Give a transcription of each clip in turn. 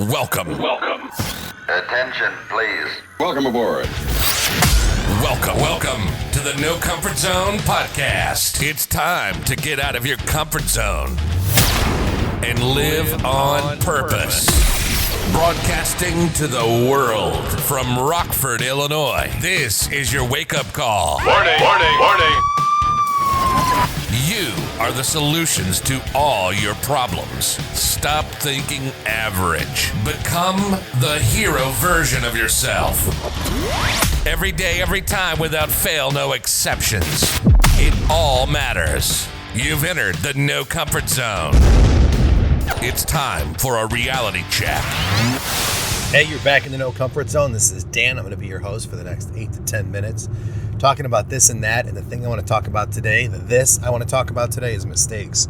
Welcome. Attention, please. Welcome aboard. Welcome to the No Comfort Zone podcast. It's time to get out of your comfort zone and live on purpose. Broadcasting to the world from Rockford, Illinois. This is your wake-up call. Warning. You are the solutions to all your problems. Stop thinking average. Become the hero version of yourself. Every day, every time, without fail, no exceptions. It all matters. You've entered the No Comfort Zone. It's time for a reality check. Hey, you're back in the No Comfort Zone. This is Dan. I'm going to be your host for the next 8 to 10 minutes, talking about this and that. And the thing I want to talk about today, is mistakes.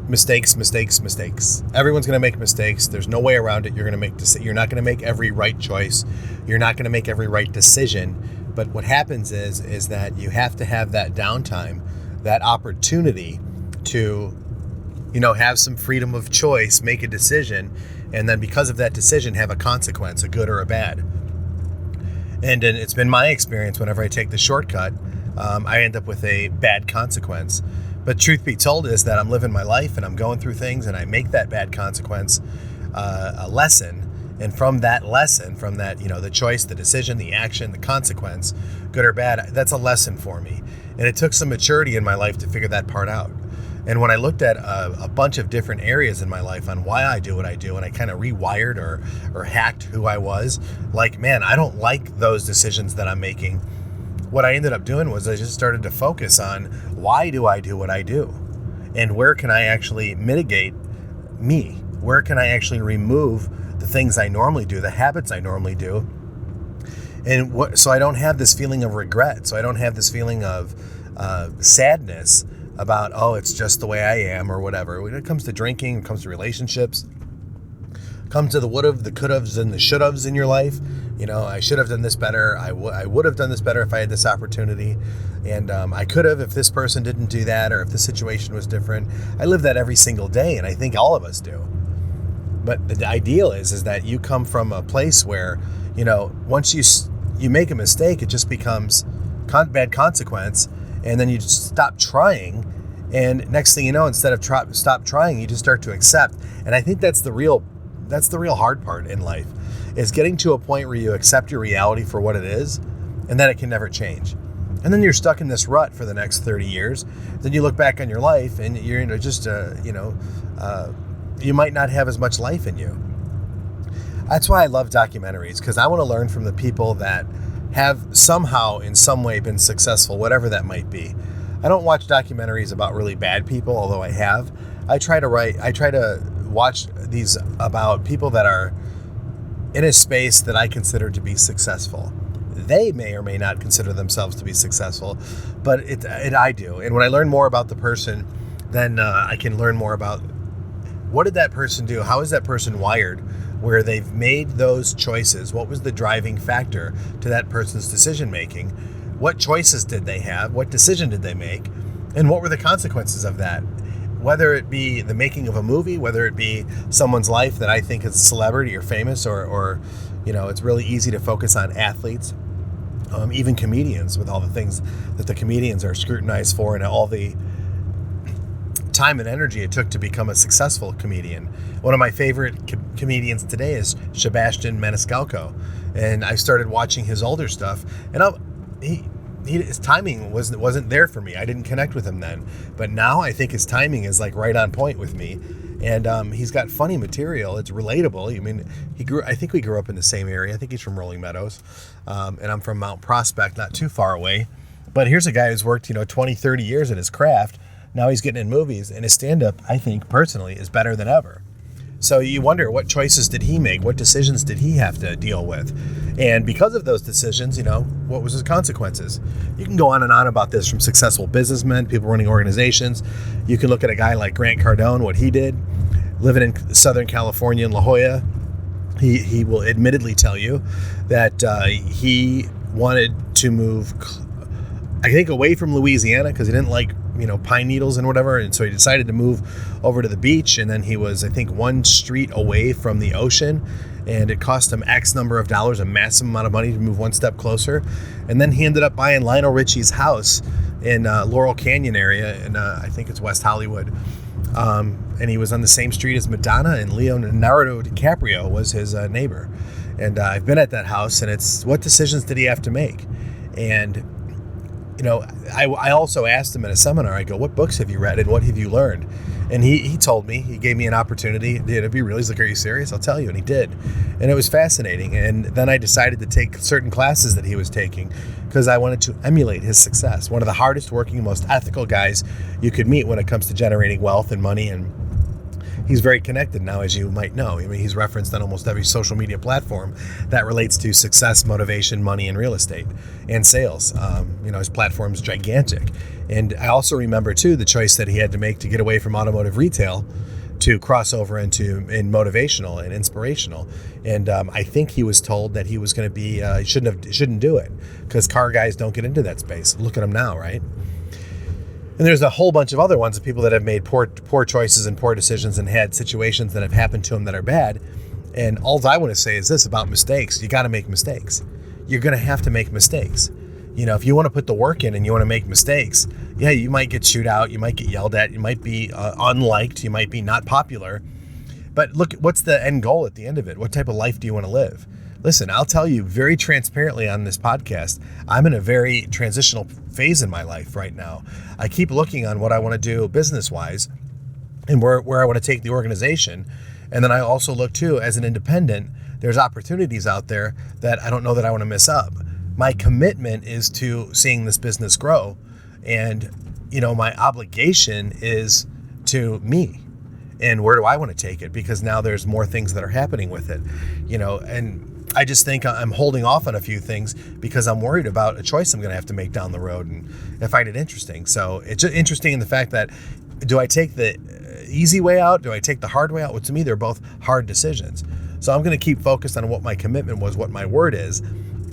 Mistakes. Everyone's going to make mistakes. There's no way around it. You're not going to make every right choice. You're not going to make every right decision. But what happens is that you have to have that downtime, that opportunity to, have some freedom of choice, make a decision, and then because of that decision, have a consequence, a good or a bad. And it's been my experience whenever I take the shortcut, I end up with a bad consequence. But truth be told is that I'm living my life and I'm going through things and I make that bad consequence a lesson. And from that lesson, from that, the choice, the decision, the action, the consequence, good or bad, that's a lesson for me. And it took some maturity in my life to figure that part out. And when I looked at a bunch of different areas in my life on why I do what I do, and I kind of rewired or hacked who I was, I don't like those decisions that I'm making. What I ended up doing was I just started to focus on why do I do what I do? And where can I actually mitigate me? Where can I actually remove the things I normally do, the habits I normally do? And so I don't have this feeling of regret. So I don't have this feeling of sadness about, it's just the way I am or whatever. When it comes to drinking, it comes to relationships, comes to the would've, the could'ves, and the should'ves in your life. I should have done this better. I would have done this better if I had this opportunity. And I could have if this person didn't do that or if the situation was different. I live that every single day, and I think all of us do. But the ideal is that you come from a place where, once you make a mistake, it just becomes bad consequence. And then you just stop trying. And next thing you know, instead of stop trying, you just start to accept. And I think that's the real hard part in life, is getting to a point where you accept your reality for what it is and that it can never change. And then you're stuck in this rut for the next 30 years. Then you look back on your life and you're you might not have as much life in you. That's why I love documentaries, because I want to learn from the people that have somehow in some way been successful, whatever that might be. I don't watch documentaries about really bad people, although I have. I try to watch these about people that are in a space that I consider to be successful. They may or may not consider themselves to be successful, but I do. And when I learn more about the person, then I can learn more about what did that person do? How is that person wired where they've made those choices? What was the driving factor to that person's decision making? What choices did they have? What decision did they make? And what were the consequences of that? Whether it be the making of a movie, whether it be someone's life that I think is a celebrity or famous, or it's really easy to focus on athletes, even comedians, with all the things that the comedians are scrutinized for and all the time and energy it took to become a successful comedian. One of my favorite comedians today is Sebastian Maniscalco, and I started watching his older stuff, and his timing wasn't there for me. I didn't connect with him then, but now I think his timing is right on point with me, and he's got funny material. It's relatable. I think we grew up in the same area. I think he's from Rolling Meadows, and I'm from Mount Prospect, not too far away. But here's a guy who's worked 20, 30 years in his craft. Now he's getting in movies, and his stand-up, I think, personally, is better than ever. So you wonder, what choices did he make? What decisions did he have to deal with? And because of those decisions, what was his consequences? You can go on and on about this, from successful businessmen, people running organizations. You can look at a guy like Grant Cardone, what he did, living in Southern California in La Jolla. He will admittedly tell you that he wanted to move, I think, away from Louisiana because he didn't like pine needles and whatever. And so he decided to move over to the beach. And then he was, I think, one street away from the ocean. And it cost him X number of dollars, a massive amount of money to move one step closer. And then he ended up buying Lionel Richie's house in Laurel Canyon area. And I think it's West Hollywood. And he was on the same street as Madonna, and Leonardo DiCaprio was his neighbor. And I've been at that house, and it's, what decisions did he have to make? And, I also asked him at a seminar, I go, what books have you read and what have you learned? And he told me, he gave me an opportunity. To be real, he's like, are you serious? I'll tell you. And he did. And it was fascinating. And then I decided to take certain classes that he was taking because I wanted to emulate his success. One of the hardest working, most ethical guys you could meet when it comes to generating wealth and money. And he's very connected now, as you might know. I mean, he's referenced on almost every social media platform that relates to success, motivation, money, and real estate and sales. His platform's gigantic. And I also remember, too, the choice that he had to make to get away from automotive retail to cross over in motivational and inspirational. And I think he was told that he was going to be, shouldn't do it because car guys don't get into that space. Look at him now, right? And there's a whole bunch of other ones of people that have made poor choices and poor decisions and had situations that have happened to them that are bad. And all I want to say is this about mistakes. You got to make mistakes. You're going to have to make mistakes. If you want to put the work in and you want to make mistakes, yeah, you might get chewed out. You might get yelled at. You might be unliked. You might be not popular. But look, what's the end goal at the end of it? What type of life do you want to live? Listen, I'll tell you very transparently on this podcast, I'm in a very transitional phase in my life right now. I keep looking on what I want to do business-wise and where I want to take the organization. And then I also look, too, as an independent, there's opportunities out there that I don't know that I want to miss up. My commitment is to seeing this business grow. And, my obligation is to me. And where do I want to take it? Because now there's more things that are happening with it, and I just think I'm holding off on a few things because I'm worried about a choice I'm going to have to make down the road. And I find it interesting. So it's just interesting in the fact that, do I take the easy way out? Do I take the hard way out? Well, to me, they're both hard decisions. So I'm going to keep focused on what my commitment was, what my word is.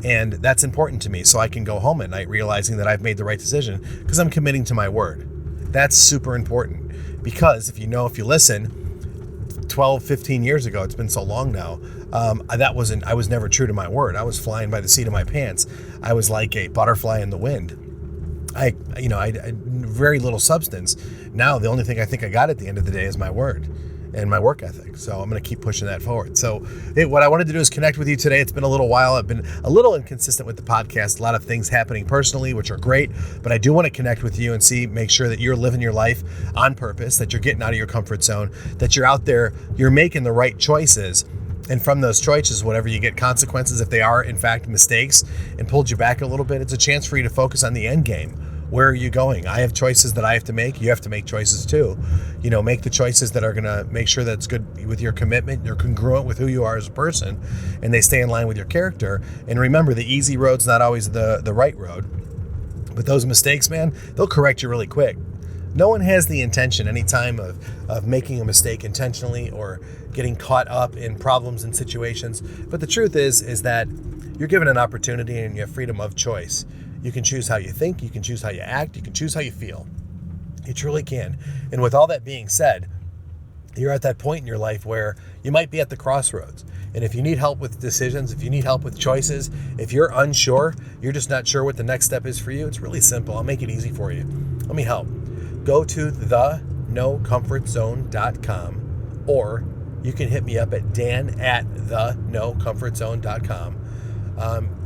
And that's important to me, so I can go home at night realizing that I've made the right decision because I'm committing to my word. That's super important because if you listen, 12, 15 years ago, it's been so long now, I was never true to my word. I was flying by the seat of my pants. I was like a butterfly in the wind. I very little substance. Now, the only thing I think I got at the end of the day is my word and my work ethic. So I'm going to keep pushing that forward. So what I wanted to do is connect with you today. It's been a little while. I've been a little inconsistent with the podcast. A lot of things happening personally, which are great, but I do want to connect with you and make sure that you're living your life on purpose, that you're getting out of your comfort zone, that you're out there, you're making the right choices. And from those choices, whatever you get consequences, if they are in fact mistakes and pulled you back a little bit, it's a chance for you to focus on the end game. Where are you going? I have choices that I have to make. You have to make choices too. Make the choices that are going to make sure that it's good with your commitment, you're congruent with who you are as a person, and they stay in line with your character. And remember, the easy road's not always the right road. But those mistakes, man, they'll correct you really quick. No one has the intention any time of making a mistake intentionally or getting caught up in problems and situations. But the truth is that you're given an opportunity and you have freedom of choice. You can choose how you think, you can choose how you act, you can choose how you feel. You truly can. And with all that being said, you're at that point in your life where you might be at the crossroads. And if you need help with decisions, if you need help with choices, if you're unsure, you're just not sure what the next step is for you, it's really simple. I'll make it easy for you. Let me help. Go to thenocomfortzone.com, or you can hit me up at dan@thenocomfortzone.com.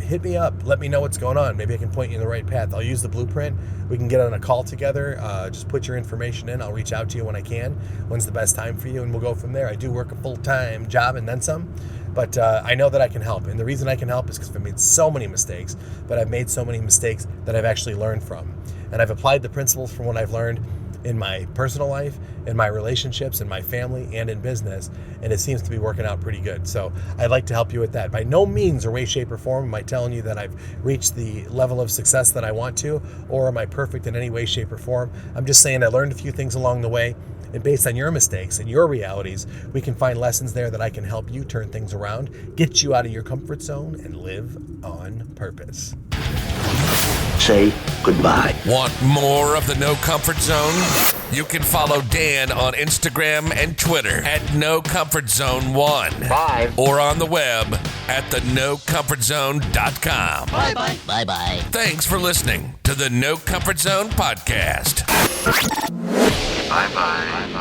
Hit me up. Let me know what's going on. Maybe I can point you in the right path. I'll use the blueprint. We can get on a call together. Just put your information in. I'll reach out to you when I can. When's the best time for you? And we'll go from there. I do work a full-time job and then some, but I know that I can help. And the reason I can help is because I've made so many mistakes, but I've made so many mistakes that I've actually learned from. And I've applied the principles from what I've learned in my personal life, in my relationships, in my family, and in business, and it seems to be working out pretty good. So I'd like to help you with that. By no means or way, shape, or form am I telling you that I've reached the level of success that I want to, or am I perfect in any way, shape, or form. I'm just saying I learned a few things along the way, and based on your mistakes and your realities, we can find lessons there that I can help you turn things around, get you out of your comfort zone, and live on purpose. say goodbye. Want more of the No Comfort Zone? You can follow Dan on Instagram and Twitter at No Comfort Zone 1. Bye. Or on the web at thenocomfortzone.com. Bye-bye. Bye-bye. Thanks for listening to the No Comfort Zone podcast. Bye-bye.